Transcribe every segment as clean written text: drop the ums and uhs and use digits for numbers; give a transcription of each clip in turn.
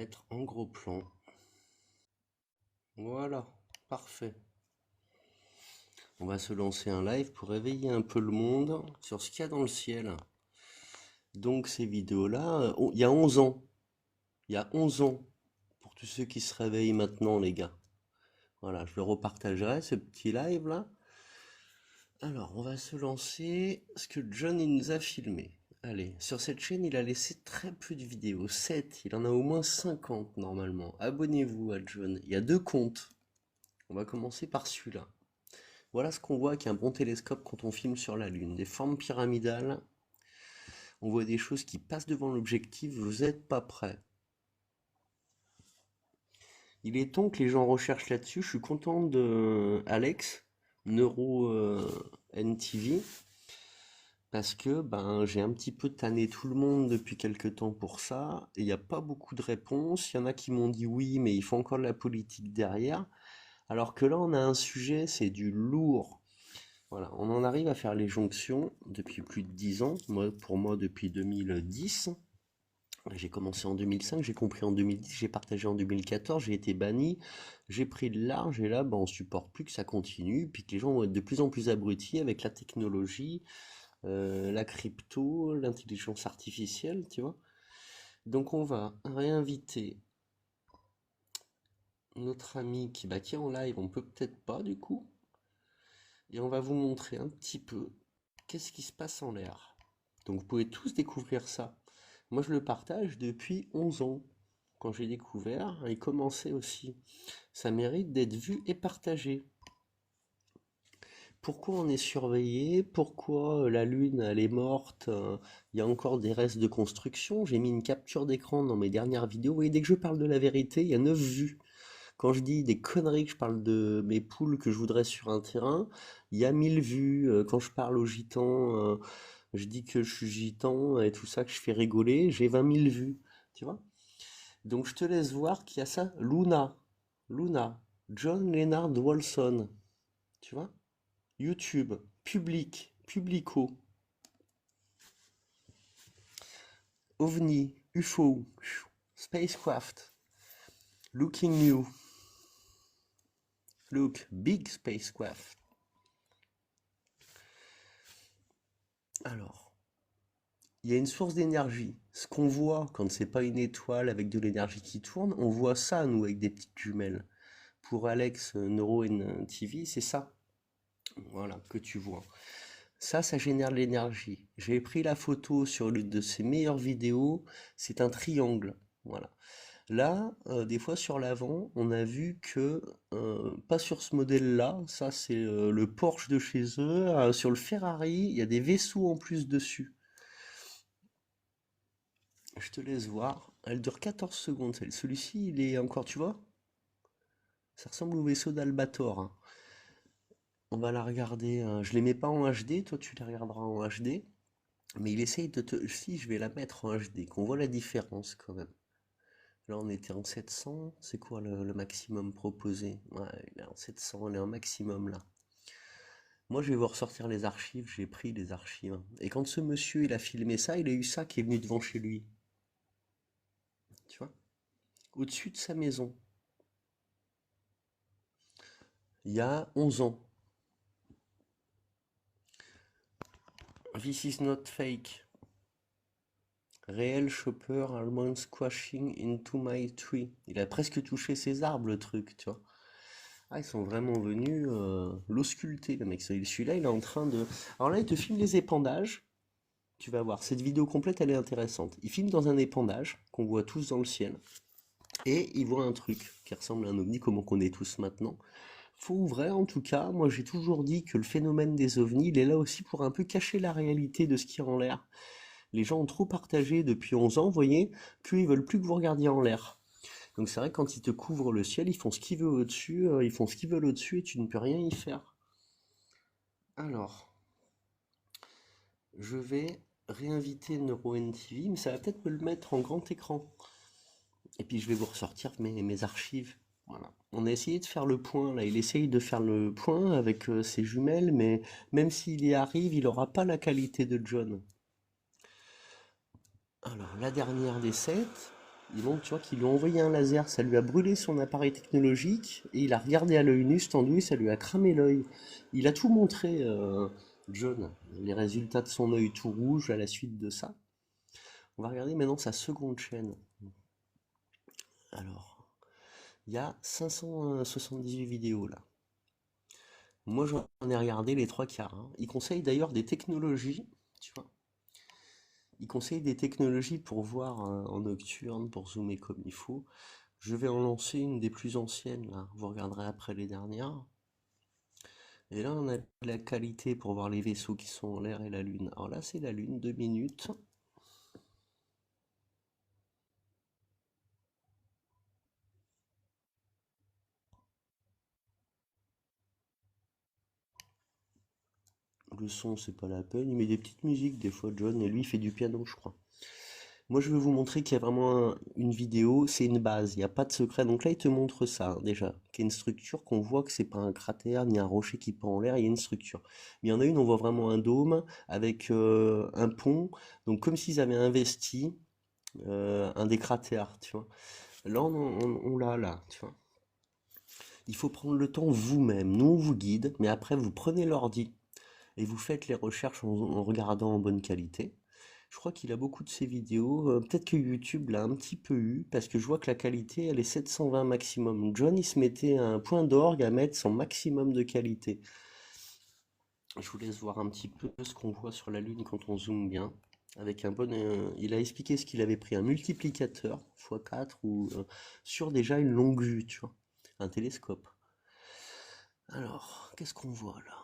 mettre en gros plan. Voilà, parfait. On va se lancer un live pour réveiller un peu le monde sur ce qu'il y a dans le ciel. Donc ces vidéos-là, il y a 11 ans. Il y a 11 ans. Pour tous ceux qui se réveillent maintenant, les gars. Voilà, je le repartagerai, ce petit live-là. Alors, on va se lancer ce que John il nous a filmé. Allez, sur cette chaîne, il a laissé très peu de vidéos. 7, il en a au moins 50 normalement. Abonnez-vous à John. Il y a 2 comptes. On va commencer par celui-là. Voilà ce qu'on voit avec un bon télescope quand on filme sur la Lune. Des formes pyramidales. On voit des choses qui passent devant l'objectif. Vous n'êtes pas prêts. Il est temps que les gens recherchent là-dessus. Je suis content de Alex, Neuro NTV, parce que j'ai un petit peu tanné tout le monde depuis quelques temps pour ça. Et il n'y a pas beaucoup de réponses. Il y en a qui m'ont dit oui, mais il faut encore de la politique derrière. Alors que là, on a un sujet, c'est du lourd. Voilà, on en arrive à faire les jonctions depuis plus de 10 ans. Pour moi, depuis 2010. J'ai commencé en 2005, j'ai compris en 2010, j'ai partagé en 2014, j'ai été banni, j'ai pris de large et là, on supporte plus que ça continue, puis que les gens vont être de plus en plus abrutis avec la technologie, la crypto, l'intelligence artificielle, tu vois. Donc on va réinviter notre ami qui est en live, on peut peut-être pas du coup, et on va vous montrer un petit peu qu'est-ce qui se passe en l'air. Donc vous pouvez tous découvrir ça. Moi je le partage depuis 11 ans, quand j'ai découvert, et commencé aussi. Ça mérite d'être vu et partagé. Pourquoi on est surveillé? Pourquoi la Lune elle est morte? Il y a encore des restes de construction. J'ai mis une capture d'écran dans mes dernières vidéos. Vous voyez, dès que je parle de la vérité, il y a 9 vues. Quand je dis des conneries, que je parle de mes poules que je voudrais sur un terrain, il y a 1000 vues. Quand je parle aux gitans, je dis que je suis gitan et tout ça, que je fais rigoler, j'ai 20 000 vues. Tu vois? Donc je te laisse voir qu'il y a ça. Luna, John Leonard Wolson. Tu vois? YouTube, Publico, OVNI, UFO, Spacecraft, Looking New, Look, Big Spacecraft. Alors, il y a une source d'énergie. Ce qu'on voit quand c'est pas une étoile avec de l'énergie qui tourne, on voit ça, nous, avec des petites jumelles. Pour Alex NeuroN TV, c'est ça. Voilà, que tu vois. Ça génère de l'énergie. J'ai pris la photo sur l'une de ses meilleures vidéos. C'est un triangle. Voilà. Là, des fois sur l'avant, on a vu que, pas sur ce modèle-là, ça c'est le Porsche de chez eux, sur le Ferrari, il y a des vaisseaux en plus dessus. Je te laisse voir. Elle dure 14 secondes. Celui-ci, il est encore, tu vois? Ça ressemble au vaisseau d'Albator, hein. On va la regarder. Je les mets pas en HD, toi tu les regarderas en HD. Mais il essaye de te... Si, je vais la mettre en HD, qu'on voit la différence quand même. Là, on était en 700. C'est quoi le maximum proposé? Ouais, il est en 700, on est en maximum là. Moi, je vais vous ressortir les archives. J'ai pris les archives, hein. Et quand ce monsieur, il a filmé ça, il a eu ça qui est venu devant chez lui. Tu vois? Au-dessus de sa maison. Il y a 11 ans. This is not fake. Real chopper almond squashing into my tree. Il a presque touché ses arbres, le truc, tu vois. Ah, ils sont vraiment venus l'ausculter, le mec. Celui-là, il est en train de... Alors là, il te filme les épandages. Tu vas voir, cette vidéo complète, elle est intéressante. Il filme dans un épandage, qu'on voit tous dans le ciel. Et il voit un truc qui ressemble à un ovni, comme on connaît tous maintenant. Faux ou vrai, en tout cas, moi j'ai toujours dit que le phénomène des ovnis, il est là aussi pour un peu cacher la réalité de ce qui est en l'air. Les gens ont trop partagé depuis 11 ans, vous voyez, qu'ils veulent plus que vous regardiez en l'air. Donc c'est vrai que quand ils te couvrent le ciel, ils font ce qu'ils veulent au-dessus, ils font ce qu'ils veulent au-dessus et tu ne peux rien y faire. Alors, je vais réinviter NeuroNTV, mais ça va peut-être me le mettre en grand écran. Et puis je vais vous ressortir mes archives. Voilà. On a essayé de faire le point, là, il essaye de faire le point avec ses jumelles, mais même s'il y arrive, il n'aura pas la qualité de John. Alors, la dernière des 7, Il montre, tu vois, qu'ils lui ont envoyé un laser, ça lui a brûlé son appareil technologique, et il a regardé à l'œil nu ce tendu, ça lui a cramé l'œil. Il a tout montré, John, les résultats de son œil tout rouge à la suite de ça. On va regarder maintenant sa seconde chaîne. Alors, il y a 578 vidéos là. Moi j'en ai regardé les trois quarts, hein. Il conseille d'ailleurs des technologies, tu vois. Il conseille des technologies pour voir en nocturne, pour zoomer comme il faut. Je vais en lancer une des plus anciennes là. Vous regarderez après les dernières. Et là on a la qualité pour voir les vaisseaux qui sont en l'air et la Lune. Alors là c'est la Lune, 2 minutes. Le son c'est pas la peine. Il met des petites musiques des fois John et lui il fait du piano je crois. Moi, je veux vous montrer qu'il y a vraiment une vidéo, c'est une base, il n'y a pas de secret. Donc là, il te montre ça, hein, déjà, qu'il y a une structure, qu'on voit que c'est pas un cratère ni un rocher qui pend en l'air, il y a une structure. Mais il y en a une, on voit vraiment un dôme avec un pont, donc comme s'ils avaient investi un des cratères, tu vois. Là, on l'a là, tu vois. Il faut prendre le temps vous-même. Nous, on vous guide, mais après, vous prenez l'ordi et vous faites les recherches en regardant en bonne qualité. Je crois qu'il a beaucoup de ses vidéos. Peut-être que YouTube l'a un petit peu eu, parce que je vois que la qualité, elle est 720 maximum. John, il se mettait un point d'orgue à mettre son maximum de qualité. Je vous laisse voir un petit peu ce qu'on voit sur la Lune quand on zoome bien. Avec un bon, il a expliqué ce qu'il avait pris, un multiplicateur x4 ou sur déjà une longue vue, tu vois, un télescope. Alors, qu'est-ce qu'on voit là?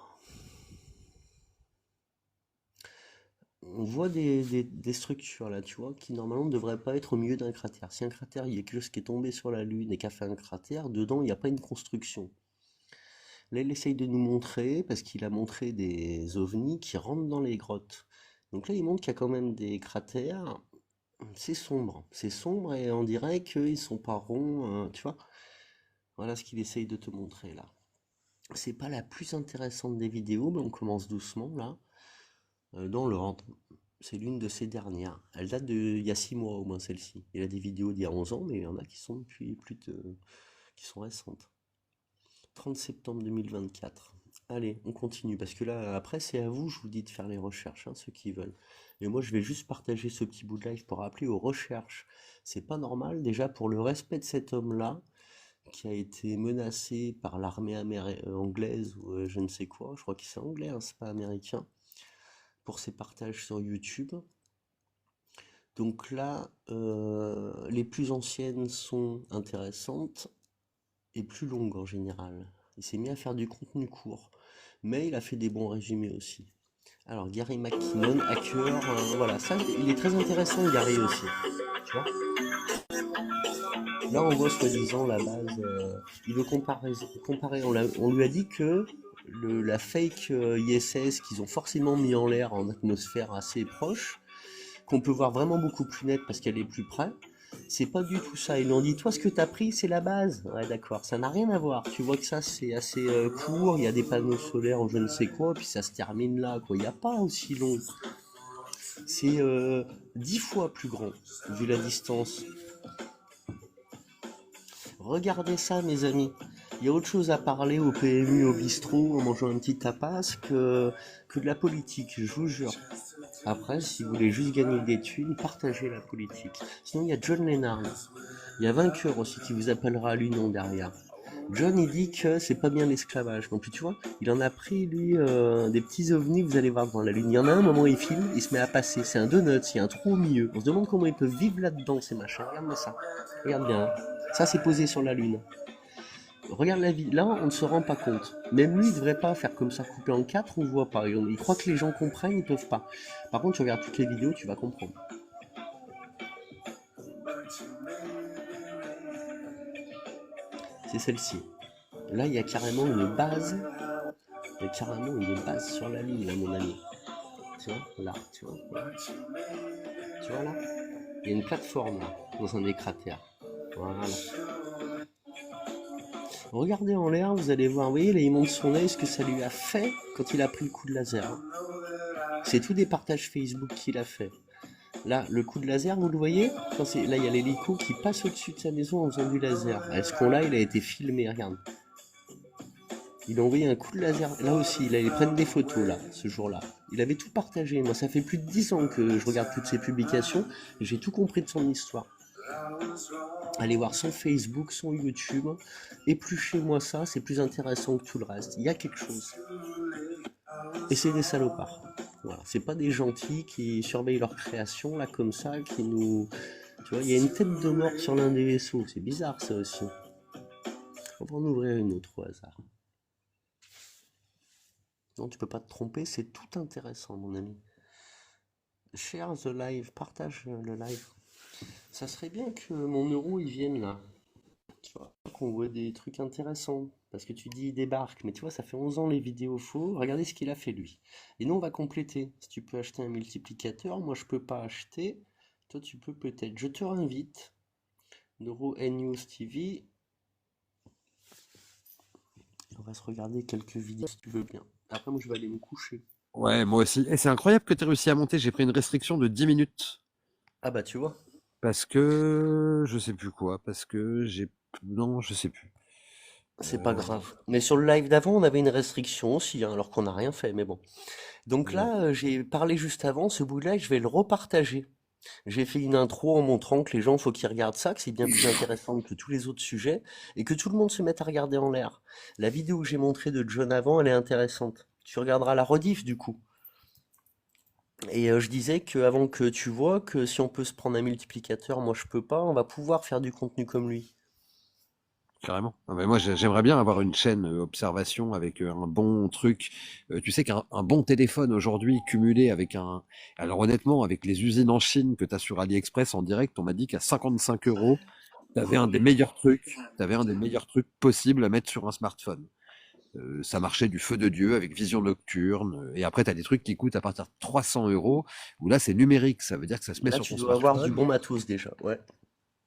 On voit des structures là, tu vois, qui normalement ne devraient pas être au milieu d'un cratère. Si un cratère, il y a quelque chose qui est tombé sur la Lune et qui a fait un cratère, dedans, il n'y a pas une construction. Là, il essaye de nous montrer, parce qu'il a montré des ovnis qui rentrent dans les grottes. Donc là, il montre qu'il y a quand même des cratères. C'est sombre et on dirait qu'ils sont pas ronds, tu vois. Voilà ce qu'il essaye de te montrer là. C'est pas la plus intéressante des vidéos, mais on commence doucement là, dans l'ordre. C'est l'une de ces dernières. Elle date il y a 6 mois au moins celle-ci. Il y a des vidéos d'il y a 11 ans, mais il y en a qui sont depuis qui sont récentes. 30 septembre 2024. Allez, on continue, parce que là, après, c'est à vous, je vous dis de faire les recherches, hein, ceux qui veulent. Et moi, je vais juste partager ce petit bout de live pour rappeler aux recherches. C'est pas normal, déjà, pour le respect de cet homme-là, qui a été menacé par l'armée anglaise ou je ne sais quoi. Je crois qu'il c'est anglais, hein, c'est pas américain. Pour ses partages sur YouTube. Donc là, les plus anciennes sont intéressantes et plus longues en général. Il s'est mis à faire du contenu court, mais il a fait des bons résumés aussi. Alors Gary McKinnon, hacker, voilà, ça, il est très intéressant Gary aussi. Tu vois. Là on voit soi-disant la base, il veut comparer, on lui a dit que la fake ISS qu'ils ont forcément mis en l'air en atmosphère assez proche, qu'on peut voir vraiment beaucoup plus net parce qu'elle est plus près. C'est pas du tout ça. Ils lui ont dit, toi, ce que t'as pris, c'est la base. Ouais, d'accord. Ça n'a rien à voir. Tu vois que ça, c'est assez court. Il y a des panneaux solaires ou je ne sais quoi. Puis ça se termine là, quoi. Il n'y a pas aussi long. C'est 10 fois plus grand, vu la distance. Regardez ça, mes amis. Il y a autre chose à parler au PMU, au bistrot, en mangeant un petit tapas, que de la politique, je vous jure. Après, si vous voulez juste gagner des thunes, partagez la politique. Sinon, il y a John Lennard. Il y a Vainqueur aussi qui vous appellera à l'union derrière. John, il dit que c'est pas bien l'esclavage. Donc, tu vois, il en a pris, lui, des petits ovnis, vous allez voir devant la Lune. Il y en a un moment, il filme, il se met à passer. C'est un donut, il y a un trou au milieu. On se demande comment ils peuvent vivre là-dedans, ces machins. Regarde-moi ça. Regarde bien. Hein. Ça, c'est posé sur la Lune. Regarde la vie. Là, on ne se rend pas compte. Même lui, il ne devrait pas faire comme ça, couper en quatre, on voit pas. Il croit que les gens comprennent, ils peuvent pas. Par contre, tu regardes toutes les vidéos, tu vas comprendre. C'est celle-ci. Là, il y a carrément une base. Il y a carrément une base sur la Lune, là, mon ami. Tu vois, là, tu vois, là. Tu vois, là. Il y a une plateforme, là, dans un des cratères. Voilà. Regardez en l'air, vous allez voir, vous voyez, là, il monte son œil, ce que ça lui a fait quand il a pris le coup de laser. C'est tous des partages Facebook qu'il a fait. Là, le coup de laser, vous le voyez? Là, il y a l'hélico qui passe au-dessus de sa maison en faisant du laser. Est-ce qu'on l'a, il a été filmé, regarde. Il a envoyé un coup de laser. Là aussi, il allait prendre des photos, là, ce jour-là. Il avait tout partagé. Moi, ça fait plus de 10 ans que je regarde toutes ses publications. J'ai tout compris de son histoire. Allez voir son Facebook, son YouTube. Épluchez-moi ça, c'est plus intéressant que tout le reste. Il y a quelque chose. Et c'est des salopards. Voilà. C'est pas des gentils qui surveillent leur création, là, comme ça, qui nous... Tu vois, il y a une tête de mort sur l'un des vaisseaux. C'est bizarre, ça aussi. On va en ouvrir une autre au hasard. Non, tu peux pas te tromper, c'est tout intéressant, mon ami. Share the live, partage le live. Ça serait bien que mon euro il vienne là. Tu vois, qu'on voit des trucs intéressants. Parce que tu dis il débarque, mais tu vois, ça fait 11 ans les vidéos faux. Regardez ce qu'il a fait lui. Et nous, on va compléter. Si tu peux acheter un multiplicateur, moi je peux pas acheter. Toi, tu peux peut-être. Je te réinvite. Neuro News TV. On va se regarder quelques vidéos si tu veux bien. Après, moi, je vais aller me coucher. Ouais, moi aussi. Et c'est incroyable que tu aies réussi à monter. J'ai pris une restriction de 10 minutes. Ah bah tu vois. Parce que je sais plus quoi. Parce que j'ai. Non, je sais plus. C'est pas Euh, grave. Mais sur le live d'avant, on avait une restriction aussi, hein, alors qu'on n'a rien fait, mais bon. Donc ouais. là, j'ai parlé juste avant, ce bout-là, je vais le repartager. J'ai fait une intro en montrant que les gens, faut qu'ils regardent ça, que c'est bien plus intéressant que tous les autres sujets, et que tout le monde se mette à regarder en l'air. La vidéo que j'ai montrée de John avant, elle est intéressante. Tu regarderas la rediff du coup. Et je disais que avant que tu vois que si on peut se prendre un multiplicateur, moi je peux pas, on va pouvoir faire du contenu comme lui. Carrément. Ah, mais moi, j'aimerais bien avoir une chaîne observation avec un bon truc. Tu sais qu'un bon téléphone aujourd'hui, cumulé avec un... Alors honnêtement, avec les usines en Chine que tu as sur AliExpress en direct, on m'a dit qu'à 55 euros, tu avais un des meilleurs trucs, t'avais un des meilleurs trucs possibles à mettre sur un smartphone. Ça marchait du feu de Dieu avec vision nocturne. Et après, tu as des trucs qui coûtent à partir de 300 euros, où là, c'est numérique. Ça veut dire que ça se met Là, sur tu ton dois avoir du smartphone. bon matos déjà, ouais.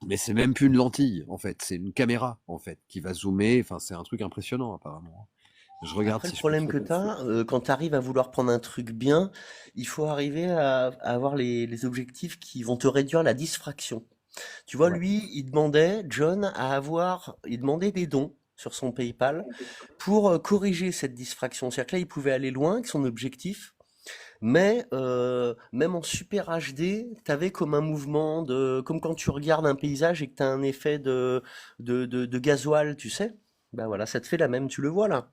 Mais c'est même plus une lentille, en fait. C'est une caméra, en fait, qui va zoomer. Enfin, c'est un truc impressionnant, apparemment. Je regarde Après, le si je peux te problème que tu reconstruire. as, quand tu arrives à vouloir prendre un truc bien, il faut arriver à avoir les objectifs qui vont te réduire la diffraction. Tu vois, Ouais. lui, il demandait, John, il demandait des dons sur son PayPal pour corriger cette diffraction. C'est-à-dire que là, il pouvait aller loin avec son objectif, mais même en super HD, t'avais comme un mouvement comme quand tu regardes un paysage et que t'as un effet de gasoil, tu sais. Ben voilà, ça te fait la même, tu le vois là.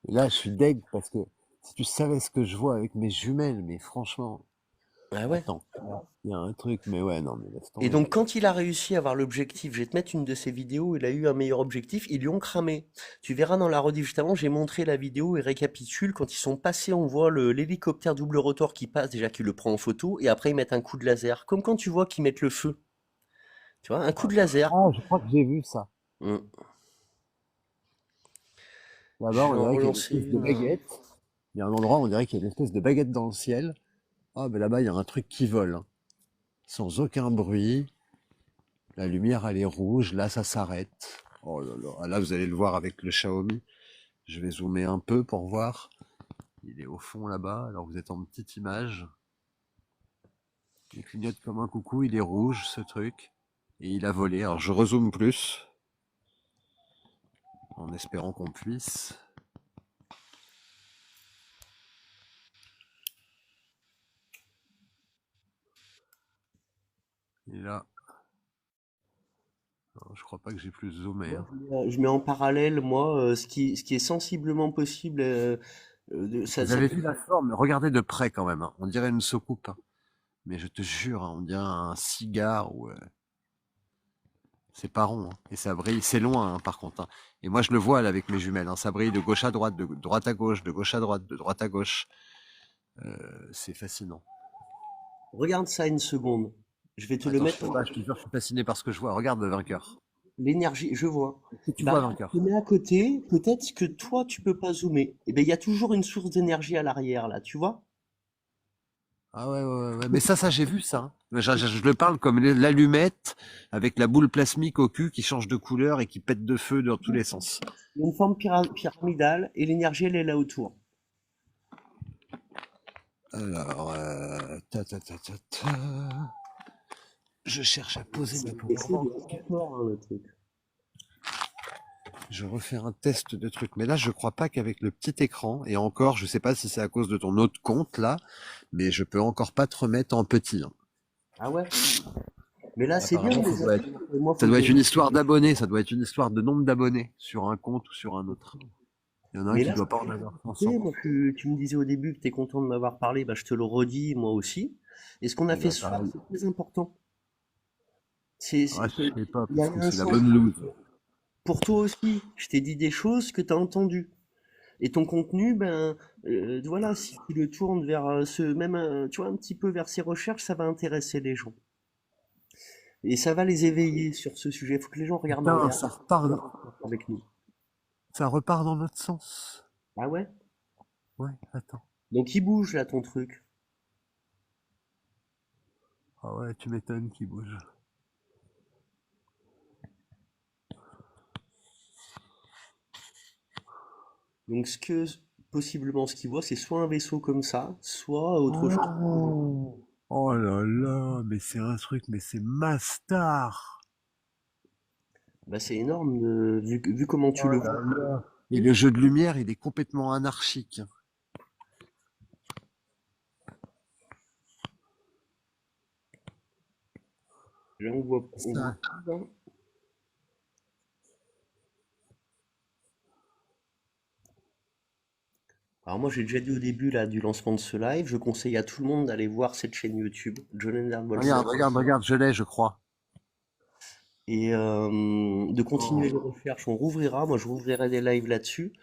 Et là, je suis deg parce que si tu savais ce que je vois avec mes jumelles, mais franchement, Ah ouais. attends, il y a un truc, mais ouais, non, mais laisse Et tomber. donc, quand il a réussi à avoir l'objectif, je vais te mettre une de ses vidéos, il a eu un meilleur objectif, ils lui ont cramé. Tu verras dans la rediff juste avant, j'ai montré la vidéo et récapitule. Quand ils sont passés, on voit l'hélicoptère double rotor qui passe, déjà qui le prend en photo, et après ils mettent un coup de laser. Comme quand tu vois qu'ils mettent le feu. Tu vois, un coup de laser. Ah, je crois que j'ai vu ça. Hmm. Là-bas, Je on vais en dirait qu'il y a une relancer espèce de une. baguette. Il y a un endroit, on dirait qu'il y a une espèce de baguette dans le ciel. Ah, ben là-bas, il y a un truc qui vole, hein. Sans aucun bruit. La lumière, elle est rouge. Là, ça s'arrête. Oh là là. Ah, là, vous allez le voir avec le Xiaomi. Je vais zoomer un peu pour voir. Il est au fond là-bas. Alors, vous êtes en petite image. Il clignote comme un coucou. Il est rouge, ce truc. Et il a volé. Alors, je rezoome plus. En espérant qu'on puisse. Et là, non, je crois pas que j'ai plus zoomé, Moi, hein. je mets en parallèle, moi, ce qui est sensiblement possible. Vous avez vu la forme? Regardez de près quand même, hein. On dirait une soucoupe, hein. Mais je te jure, hein, on dirait un cigare ou c'est pas rond, hein. Et ça brille, c'est loin, hein, par contre, hein. Et moi je le vois là avec mes jumelles, hein. Ça brille de gauche à droite, de droite à gauche, de gauche à droite, de droite à gauche. C'est fascinant. Regarde ça une seconde. Je vais te le Attends, je mettre. peux pas, je te jure, je suis fasciné par ce que je vois. Regarde le vainqueur. L'énergie, je vois. Qu'est-ce que tu vois, Bah, je vainqueur? mets à côté, peut-être que toi, tu peux pas zoomer. Eh ben, il y a toujours une source d'énergie à l'arrière, là, tu vois? Ah ouais, ouais, ouais, ouais. Mais ça j'ai vu ça, hein. Je le parle comme l'allumette avec la boule plasmique au cul qui change de couleur et qui pète de feu dans tous les sens. Il y a une forme pyramidale et l'énergie, elle est là autour. Alors, je cherche à poser ma C'est powerbank. bien fort, hein, le truc. Je refais un test de truc. Mais là, je crois pas qu'avec le petit écran, et encore, je sais pas si c'est à cause de ton autre compte là, mais je peux encore pas te remettre en petit, hein. Ah ouais? Mais là, c'est bien Apparemment, déjà. Moi, ça faut que doit je... être une histoire d'abonnés, ça doit être une histoire de nombre d'abonnés sur un compte ou sur un autre. Il y en a un Mais qui là, doit pas en avoir tu sais, 500. moi, tu me disais au début que tu es content de m'avoir parlé, bah, je te le redis, moi aussi. Et ce qu'on a Et fait bah ce soir, pareil. c'est très important. Ah, je sais pas, Il y a parce que un c'est la sens bonne loose. pour toi aussi. Je t'ai dit des choses que tu as entendues. Et ton contenu, ben, voilà, si tu le tournes vers ce même, tu vois, un petit peu vers ces recherches, ça va intéresser les gens. Et ça va les éveiller sur ce sujet. Il faut que les gens regardent Putain, Marianne avec nous. ça repart dans notre sens. Ah ouais? Ouais, attends. Donc il bouge là ton truc. Ah ouais, tu m'étonnes qu'il bouge. Donc possiblement ce qu'il voit, c'est soit un vaisseau comme ça, soit autre chose. Oh, oh là là, mais c'est un truc, mais c'est ma star. Bah c'est énorme vu comment tu Oh le là vois. là. Et le jeu de lumière, il est complètement anarchique. Là on voit Ça, tout, hein. Alors moi j'ai déjà dit au début là du lancement de ce live, je conseille à tout le monde d'aller voir cette chaîne YouTube, John Ender Bolson, regarde, je l'ai, je crois. et de continuer les Oh. recherches. On rouvrira, moi je rouvrirai des lives là-dessus,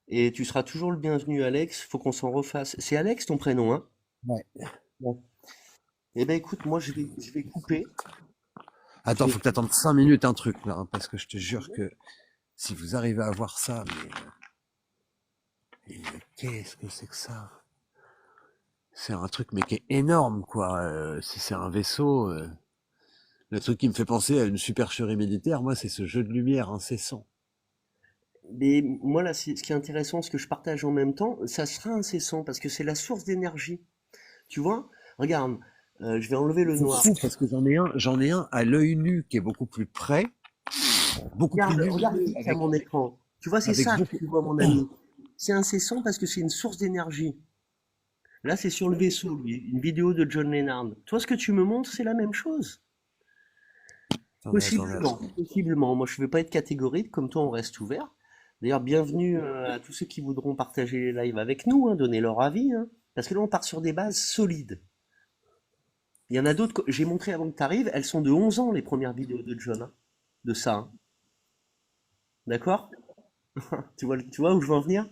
et tu seras toujours le bienvenu Alex, faut qu'on s'en refasse. C'est Alex ton prénom, hein? Ouais. Bon. Eh ben écoute, moi je vais couper. Je Attends, vais... faut que t'attendes 5 minutes un truc là, hein, parce que je te jure que si vous arrivez à voir ça, mais qu'est-ce que c'est que ça? C'est un truc mais qui est énorme quoi. Si c'est un vaisseau, le truc qui me fait penser à une supercherie militaire, moi, c'est ce jeu de lumière incessant. Mais moi là, ce qui est intéressant, ce que je partage en même temps, ça sera incessant parce que c'est la source d'énergie. Tu vois? Regarde, je vais enlever le C'est noir. fou parce que j'en ai un à l'œil nu qui est beaucoup plus près, beaucoup plus Regarde lumineux, vite à mon écran. Tu vois, c'est avec ça que beaucoup. tu vois, mon ami. C'est incessant parce que c'est une source d'énergie. Là, c'est sur le vaisseau, lui, une vidéo de John Lennard. Toi, ce que tu me montres, c'est la même chose. Attendez, Possiblement, attendez. possiblement. Moi, je ne veux pas être catégorique, comme toi, on reste ouvert. D'ailleurs, bienvenue à tous ceux qui voudront partager les lives avec nous, hein, donner leur avis, hein, parce que là, on part sur des bases solides. Il y en a d'autres que j'ai montré avant que tu arrives, elles sont de 11 ans, les premières vidéos de John, hein, de ça, hein. D'accord? Tu vois où je veux en venir?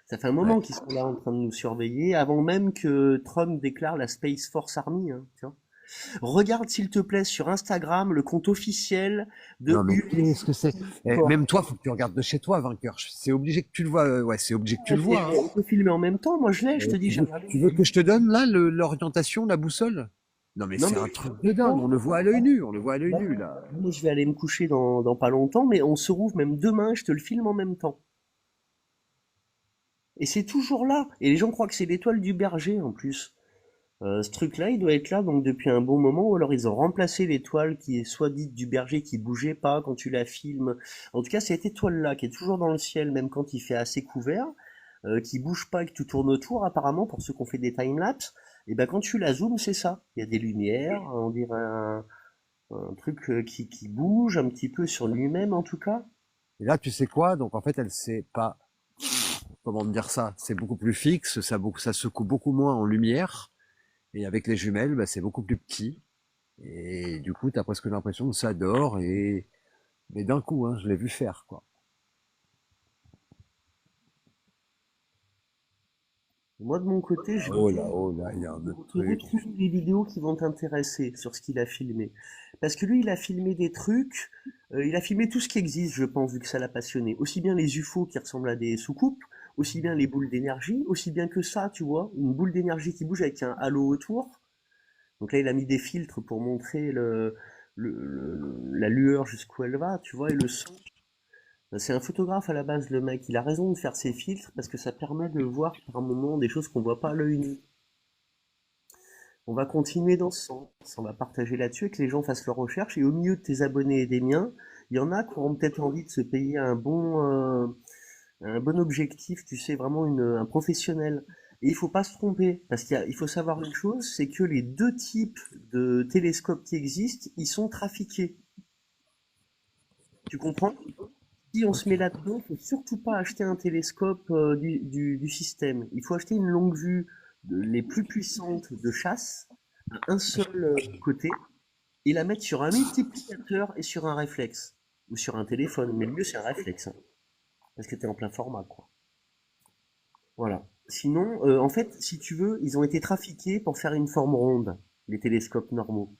Ça fait un Ouais. moment qu'ils sont là en train de nous surveiller, avant même que Trump déclare la Space Force Army, hein, tu vois. Regarde s'il te plaît sur Instagram le compte officiel Non de mais US qu'est-ce que c'est? Force. Même toi, faut que tu regardes de chez toi, vainqueur. C'est obligé que tu le vois. Ouais, c'est obligé que tu Ouais, le vois, hein. on peut filmer en même temps, moi je l'ai, je te dis, j'ai regardé. Tu veux que je te donne là l'orientation, la boussole? Non mais Non c'est mais un truc de dingue. On le voit à l'œil nu. On le voit à l'œil nu là. moi je vais aller me coucher dans pas longtemps, mais on se rouvre même demain, je te le filme en même temps. Et c'est toujours là. Et les gens croient que c'est l'étoile du berger en plus. Ce truc-là, il doit être là donc depuis un bon moment, ou alors ils ont remplacé l'étoile qui est soit dite du berger qui bougeait pas quand tu la filmes. En tout cas, cette étoile-là qui est toujours dans le ciel, même quand il fait assez couvert, qui bouge pas et que tu tournes autour, apparemment pour ceux qui ont fait des timelapses, et ben quand tu la zoomes, c'est ça. Il y a des lumières, on dirait un truc qui bouge un petit peu sur lui-même en tout cas. Et là, tu sais quoi? Donc en fait, elle sait pas comment te dire ça. C'est beaucoup plus fixe. Ça secoue beaucoup moins en lumière. Et avec les jumelles, bah, c'est beaucoup plus petit. Et du coup, t'as presque l'impression que ça dort. Mais d'un coup, hein, je l'ai vu faire quoi. Moi de mon côté, Oh là, il y a un autre te truc. retrouver les vidéos qui vont t'intéresser sur ce qu'il a filmé. Parce que lui, il a filmé des trucs, il a filmé tout ce qui existe, je pense, vu que ça l'a passionné. Aussi bien les UFO qui ressemblent à des soucoupes, aussi bien les boules d'énergie, aussi bien que ça, tu vois, une boule d'énergie qui bouge avec un halo autour. Donc là, il a mis des filtres pour montrer la lueur jusqu'où elle va, tu vois, et le son. C'est un photographe à la base, le mec. Il a raison de faire ses filtres parce que ça permet de voir par moment des choses qu'on voit pas à l'œil nu. On va continuer dans ce sens. On va partager là-dessus et que les gens fassent leurs recherches. Et au milieu de tes abonnés et des miens, il y en a qui auront peut-être envie de se payer un bon objectif, tu sais, vraiment un professionnel. Et il faut pas se tromper, parce il faut savoir une chose, c'est que les deux types de télescopes qui existent, ils sont trafiqués. Tu comprends? Si on se met Ok. là-dedans, il faut surtout pas acheter un télescope du système. Il faut acheter une longue vue les plus puissantes de chasse, à un seul côté, et la mettre sur un multiplicateur et sur un réflexe. Ou sur un téléphone, mais le mieux c'est un réflexe, hein, parce que tu es en plein format, quoi. Voilà. Sinon, en fait, si tu veux, ils ont été trafiqués pour faire une forme ronde, les télescopes normaux.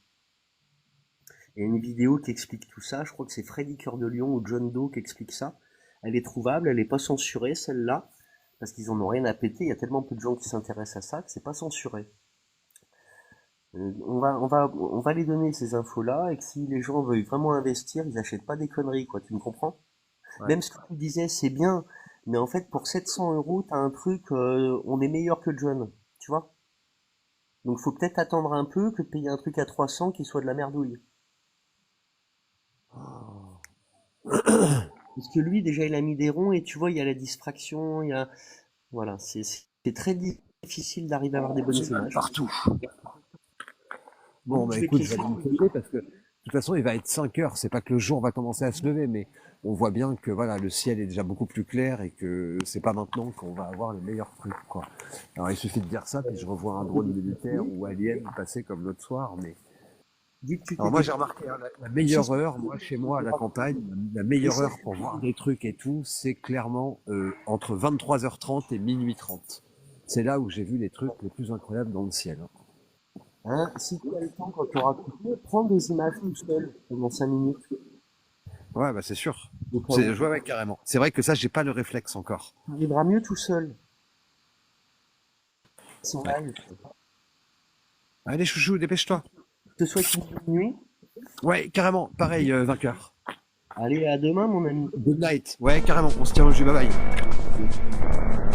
Il y a une vidéo qui explique tout ça, je crois que c'est Freddy Cœur de Lion ou John Doe qui explique ça. Elle est trouvable, elle n'est pas censurée celle-là, parce qu'ils en ont rien à péter, il y a tellement peu de gens qui s'intéressent à ça que c'est pas censuré. On va les donner ces infos-là, et que si les gens veulent vraiment investir, ils achètent pas des conneries, quoi, tu me comprends? Ouais. Même ce que tu disais, c'est bien, mais en fait, pour 700 euros, t'as un truc, on est meilleur que John, tu vois? Donc faut peut-être attendre un peu que de payer un truc à 300 qui soit de la merdouille. Oh. Parce que lui, déjà, il a mis des ronds et tu vois, il y a la distraction, il y a... Voilà, c'est très difficile d'arriver à avoir des bonnes J'ai mal images. partout. Bon, Donc bah je vais te écoute, je vais laisser. aller me poser parce que de toute façon, il va être 5 heures. C'est pas que le jour va commencer à se lever, mais on voit bien que voilà, le ciel est déjà beaucoup plus clair et que c'est pas maintenant qu'on va avoir les meilleurs trucs, quoi. Alors il suffit de dire ça, puis je revois un drone militaire ou alien passer comme l'autre soir, mais Dis que tu t'es alors moi j'ai dépêché. remarqué hein, la Si, meilleure si, heure, moi chez moi à la campagne, la meilleure essaie. heure pour voir des trucs et tout, c'est clairement entre 23h30 et minuit 30. C'est là où j'ai vu les trucs les plus incroyables dans le ciel, hein. Hein, si tu as le temps quand tu auras coupé, prends des images tout seul pendant 5 minutes. Ouais, bah c'est sûr. Au cas C'est, où. ouais, ouais, carrément. C'est vrai que ça, j'ai pas le réflexe encore. Tu arriveras mieux tout seul. Sans Ouais. live. Allez, chouchou, dépêche-toi. Je te souhaite une bonne nuit. Ouais, carrément. Pareil, vainqueur. Allez, à demain, mon ami. Good night. Ouais, carrément. On se tient au jus. Bye bye.